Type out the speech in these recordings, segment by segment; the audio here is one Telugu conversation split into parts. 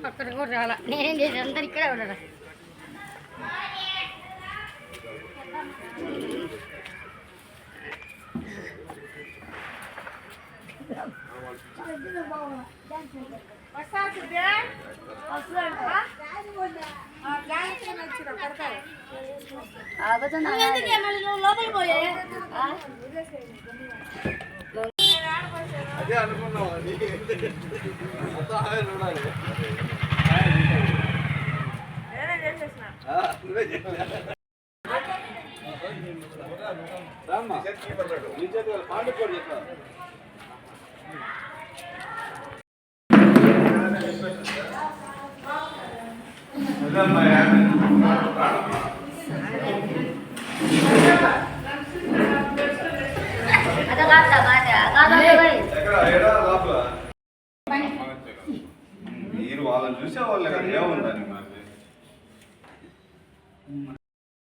అక్కడ కూడా రాలా. నేనేం చేశాను అందరు ఇక్కడే ఉండరా. లోపలికి పోయే అదే అనుకున్నాం. అది నువ్వే మీరు వాళ్ళని చూసేవాళ్ళే కదా, ఏముందని.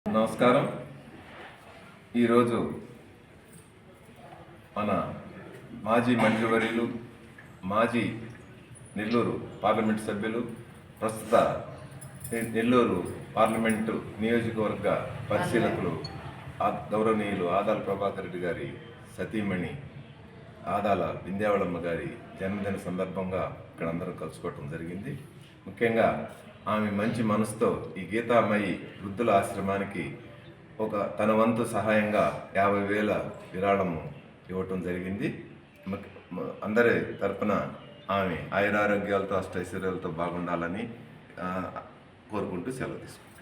నమస్కారం. ఈరోజు మన మాజీ మంత్రివర్యులు, మాజీ నెల్లూరు పార్లమెంటు సభ్యులు, ప్రస్తుత నెల్లూరు పార్లమెంటు నియోజకవర్గ పరిశీలకులు గౌరవనీయులు ఆదాల ప్రభాకర్ రెడ్డి గారి సతీమణి ఆదాల వింధ్యావళమ్మ గారి జన్మదిన సందర్భంగా ఇక్కడ అందరూ కలుసుకోవటం జరిగింది. ముఖ్యంగా ఆమె మంచి మనసుతో ఈ గీతామయి వృద్ధుల ఆశ్రమానికి తన వంతు సహాయంగా 50,000 విరాళము ఇవ్వటం జరిగింది. అందరి తరపున ఆమె ఆయురారోగ్యాలతో అష్టైశ్వర్యాలతో బాగుండాలని కోరుకుంటూ సెలవు తీసుకుంటాం.